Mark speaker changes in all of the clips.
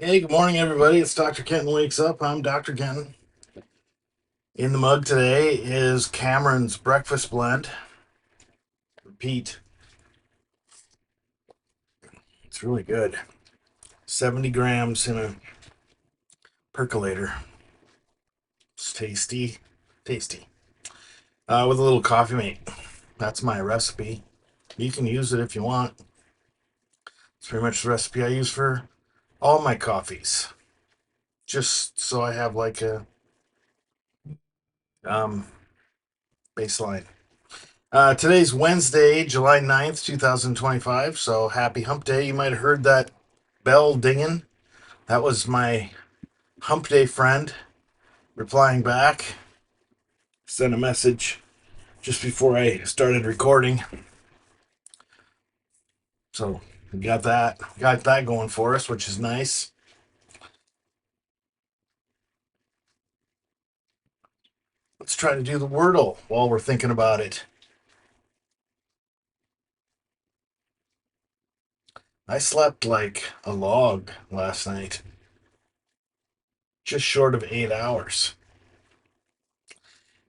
Speaker 1: Hey, good morning, everybody. It's Dr. Kenton Wakes Up. I'm Dr. Kenton. In the mug today is Cameron's breakfast blend. Repeat, it's really good. 70 grams in a percolator. It's tasty, tasty. With a little coffee mate. That's my recipe. You can use it if you want. It's pretty much the recipe I use for all my coffees. Just so I have like a um, baseline. Today's Wednesday, July 9th, 2025. So happy hump day. You might have heard that bell dinging. That was my hump day friend replying back. Sent a message just before I started recording. So we got that going for us, which is nice. Let's try to do the Wordle while we're thinking about it. I slept like a log last night, just short of 8 hours.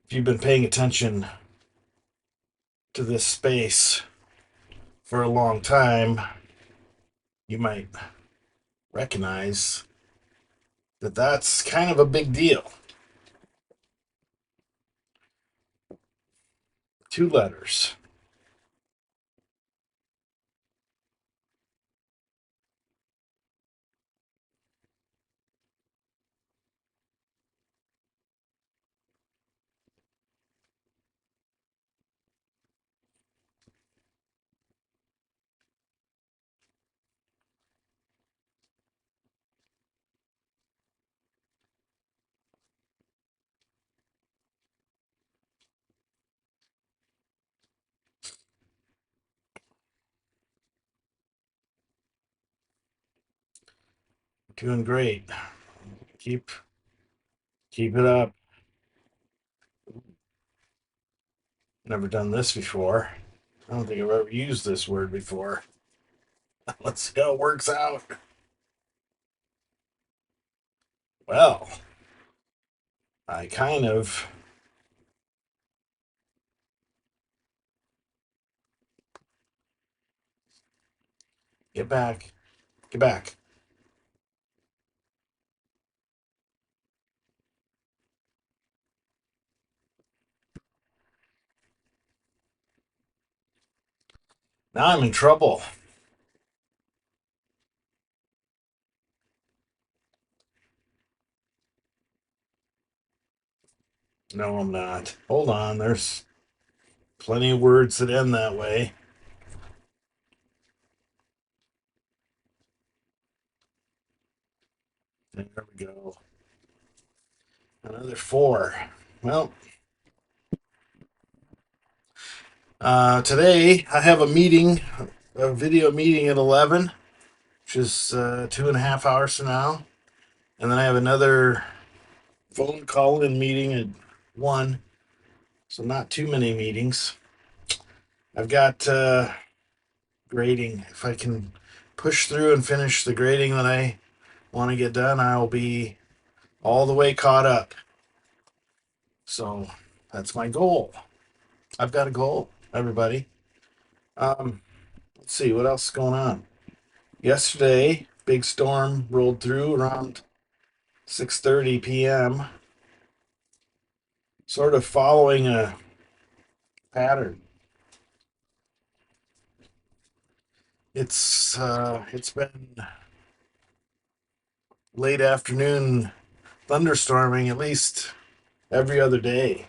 Speaker 1: If you've been paying attention to this space for a long time, you might recognize that that's kind of a big deal. Two letters. Doing great. Keep keep it up. Never done this before. I don't think I've ever used this word before. Let's see how it works out. Well, I kind of get back. Get back. Now I'm in trouble. No, I'm not. Hold on. There's plenty of words that end that way. There we go. Another four. Well, today I have a video meeting at 11, which is 2.5 hours from now. And then I have another phone call in meeting at 1. So not too many meetings. I've got grading. If I can push through and finish the grading that I want to get done, I'll be all the way caught up. So that's my goal. I've got a goal, everybody. Um, let's see what else is going on. Yesterday, big storm rolled through around 6:30 p.m. Sort of following a pattern. It's been late afternoon thunderstorming at least every other day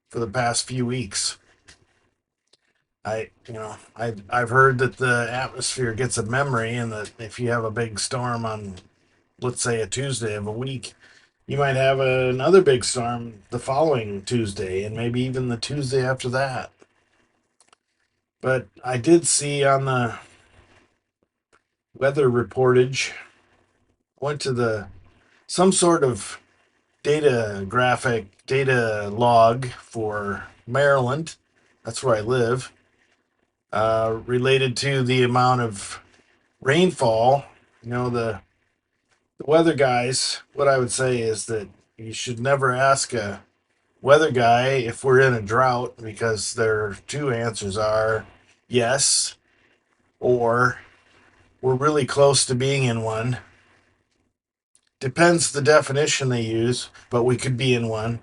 Speaker 1: for the past few weeks. I've heard that the atmosphere gets a memory, and that if you have a big storm on, let's say, a Tuesday of a week, you might have another big storm the following Tuesday, and maybe even the Tuesday after that. But I did see on the weather reportage, went to the some sort of data log for Maryland. That's where I live. Related to the amount of rainfall. You know, the the weather guys, what I would say is that you should never ask a weather guy if we're in a drought, because their two answers are yes, or we're really close to being in one. Depends the definition they use, but we could be in one.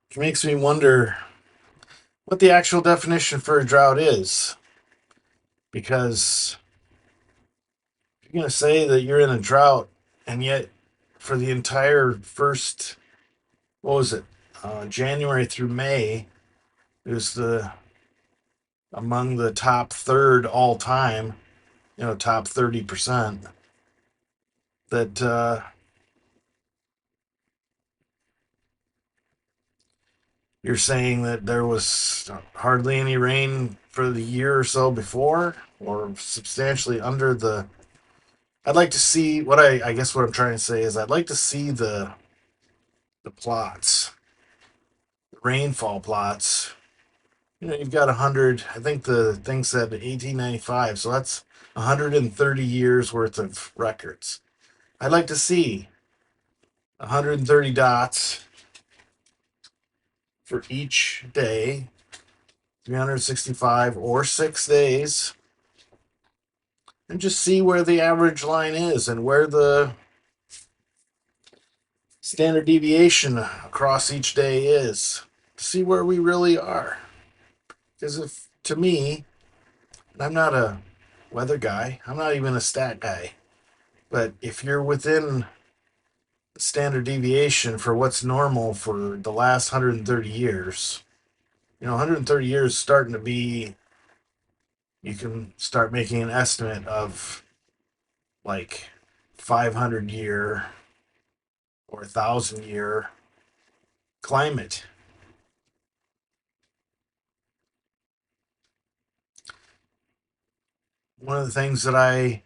Speaker 1: Which makes me wonder what the actual definition for a drought is. Because if you're going to say that you're in a drought, and yet for the entire first, what was it, January through May, it was the among the top third all time, top 30%, that you're saying that there was hardly any rain for the year or so before, or substantially under the. I'd like to see I guess what I'm trying to say is I'd like to see the plots, the rainfall plots. You've got 100. I think the thing said 1895, so that's 130 years worth of records. I'd like to see 130 dots for each day, 365 or 6 days, and just see where the average line is and where the standard deviation across each day is, to see where we really are. Because if, to me, and I'm not a weather guy, I'm not even a stat guy, but if you're within the standard deviation for what's normal for the last 130 years, 130 years starting to be, you can start making an estimate of like 500-year or 1,000-year climate. One of the things that I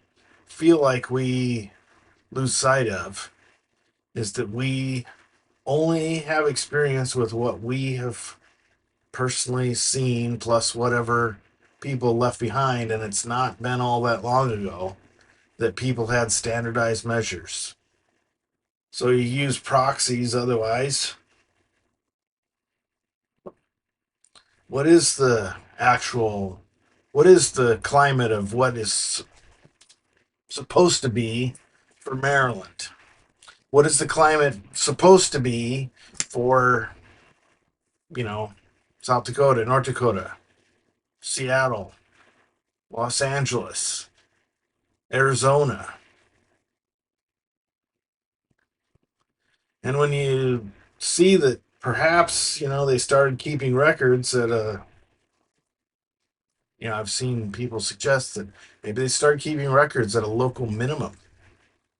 Speaker 1: feel like we lose sight of is that we only have experience with what we have personally seen, plus whatever people left behind, and it's not been all that long ago that people had standardized measures. So you use proxies otherwise. What is the actual, what is the climate of what is supposed to be for Maryland? What is the climate supposed to be for, you know, South Dakota, North Dakota, Seattle, Los Angeles, Arizona? And when you see that perhaps, they started keeping records at I've seen people suggest that maybe they started keeping records at a local minimum.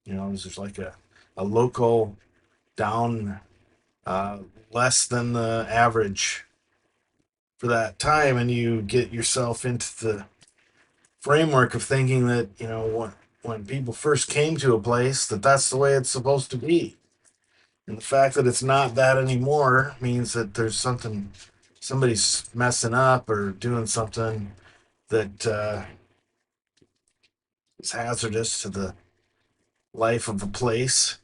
Speaker 1: There's like a local down, uh, less than the average for that time, and you get yourself into the framework of thinking that when people first came to a place, that's the way it's supposed to be. And the fact that it's not that anymore means that there's somebody's messing up or doing something that is hazardous to the life of a place.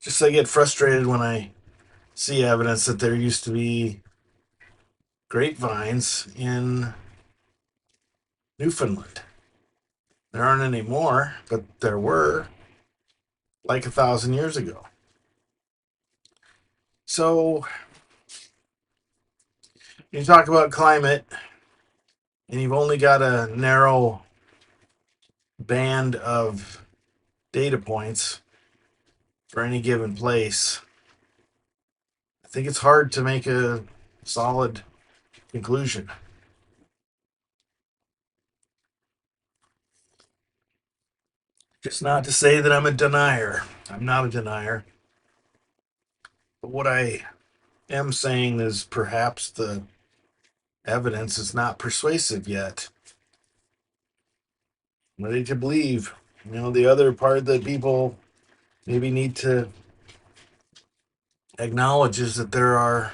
Speaker 1: Just I get frustrated when I see evidence that there used to be grapevines in Newfoundland. There aren't any more, but there were like 1,000 years ago. So you talk about climate, and you've only got a narrow band of data points for any given place. I think it's hard to make a solid conclusion. Just not to say that I'm a denier. I'm not a denier. But what I am saying is perhaps the evidence is not persuasive yet. I'm ready to believe. The other part that people maybe need to acknowledge is that there are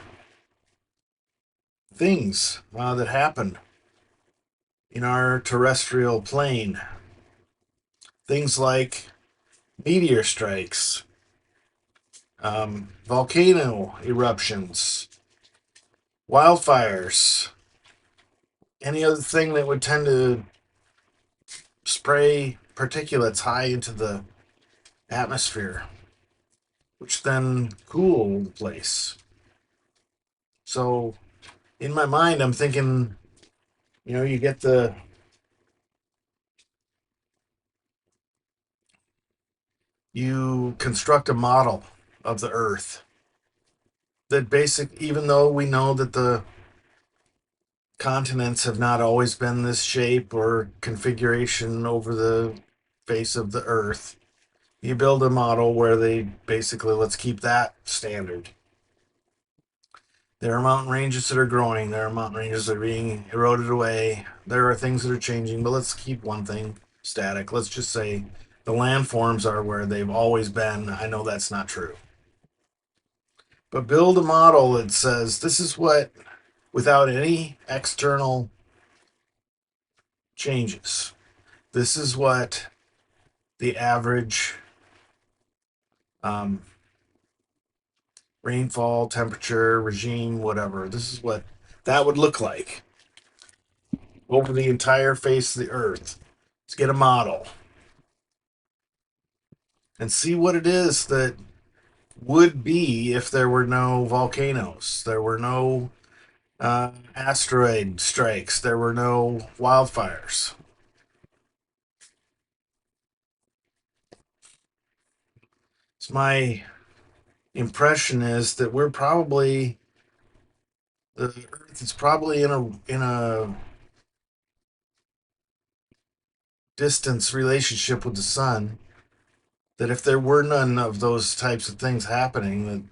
Speaker 1: things that happen in our terrestrial plane. Things like meteor strikes, volcano eruptions, wildfires, any other thing that would tend to spray particulates high into the atmosphere, which then cool the place. So in my mind, I'm thinking, you construct a model of the Earth that even though we know that the continents have not always been this shape or configuration over the face of the Earth, you build a model where they basically, let's keep that standard. There are mountain ranges that are growing. There are mountain ranges that are being eroded away. There are things that are changing, but let's keep one thing static. Let's just say the landforms are where they've always been. I know that's not true. But build a model that says this is what, without any external changes, this is what the average um, rainfall, temperature, regime, whatever, this is what that would look like over the entire face of the Earth. Let's get a model and see what it is that would be if there were no volcanoes, there were no asteroid strikes, there were no wildfires. It's my impression is that the Earth is probably in a distance relationship with the sun. That if there were none of those types of things happening, the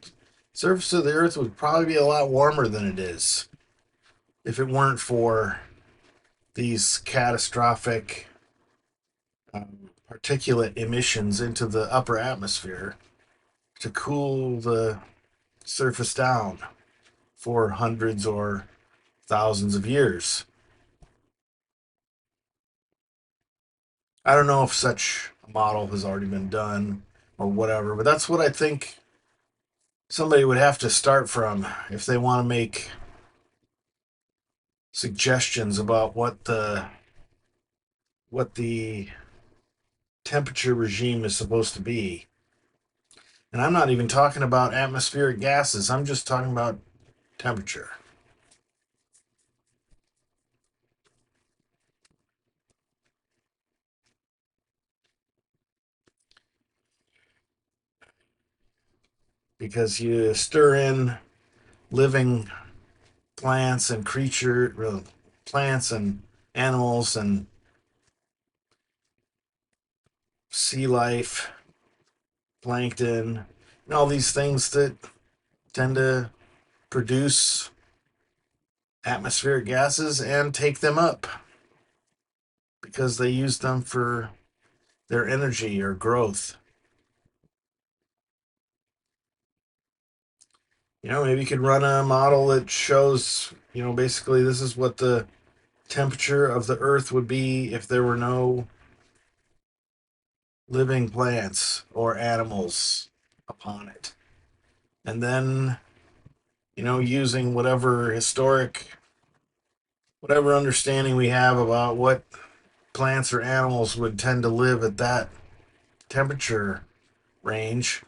Speaker 1: surface of the Earth would probably be a lot warmer than it is if it weren't for these catastrophic particulate emissions into the upper atmosphere to cool the surface down for hundreds or thousands of years. I don't know if such a model has already been done or whatever, but that's what I think somebody would have to start from if they want to make suggestions about what the temperature regime is supposed to be. And I'm not even talking about atmospheric gases. I'm just talking about temperature. Because you stir in living plants and animals and sea life, plankton, and all these things that tend to produce atmospheric gases and take them up because they use them for their energy or growth. Maybe you could run a model that shows, basically this is what the temperature of the Earth would be if there were no living plants or animals upon it. And then, using whatever understanding we have about what plants or animals would tend to live at that temperature range.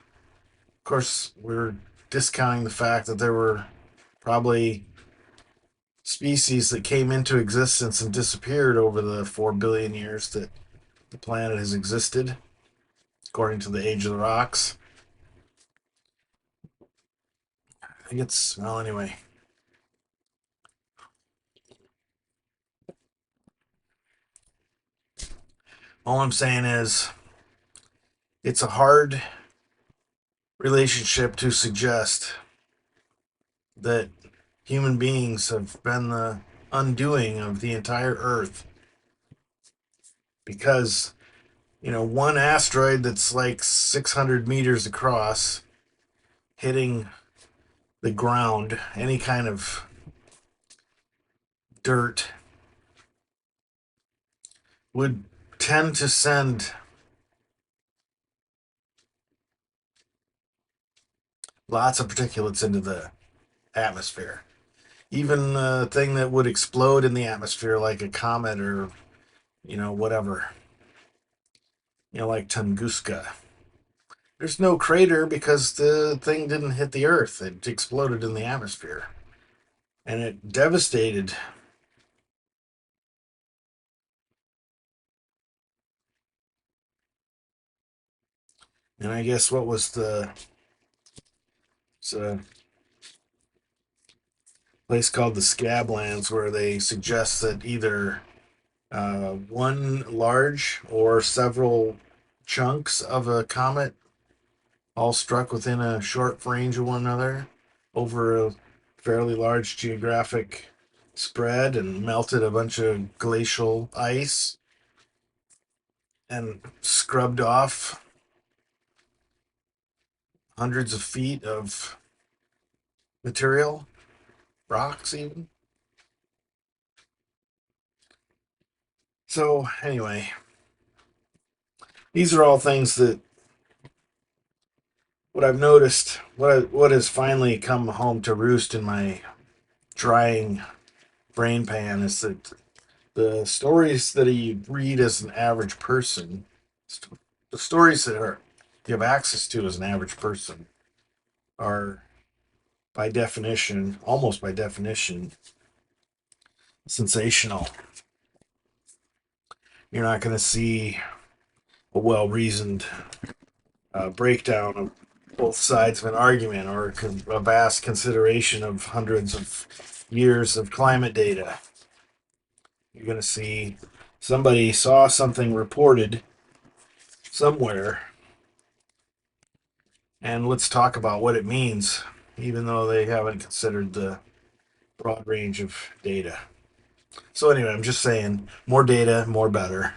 Speaker 1: Of course, we're discounting the fact that there were probably species that came into existence and disappeared over the 4 billion years that the planet has existed, according to the age of the rocks. I think well, anyway. All I'm saying is it's a hard relationship to suggest that human beings have been the undoing of the entire Earth because, one asteroid that's like 600 meters across hitting the ground, any kind of dirt would tend to send lots of particulates into the atmosphere. Even a thing that would explode in the atmosphere, like a comet or, whatever, like Tunguska. There's no crater because the thing didn't hit the Earth. It exploded in the atmosphere. And it devastated. And I guess what was it's a place called the Scablands where they suggest that either one large or several chunks of a comet all struck within a short range of one another over a fairly large geographic spread and melted a bunch of glacial ice and scrubbed off hundreds of feet of material, rocks even. So, anyway, these are all things that what I've noticed, what has finally come home to roost in my drying brain pan is that the stories that you read as an average person, the stories that are you have access to as an average person, are by definition, almost by definition, sensational. You're not going to see a well reasoned breakdown of both sides of an argument or a vast consideration of hundreds of years of climate data. You're going to see somebody saw something reported somewhere, and let's talk about what it means, even though they haven't considered the broad range of data. So, anyway, I'm just saying more data, more better.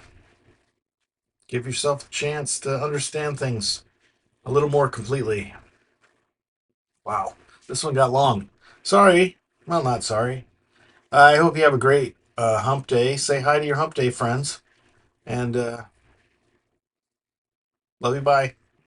Speaker 1: Give yourself a chance to understand things a little more completely. Wow, this one got long. Sorry. Well, not sorry. I hope you have a great hump day. Say hi to your hump day friends. And love you. Bye.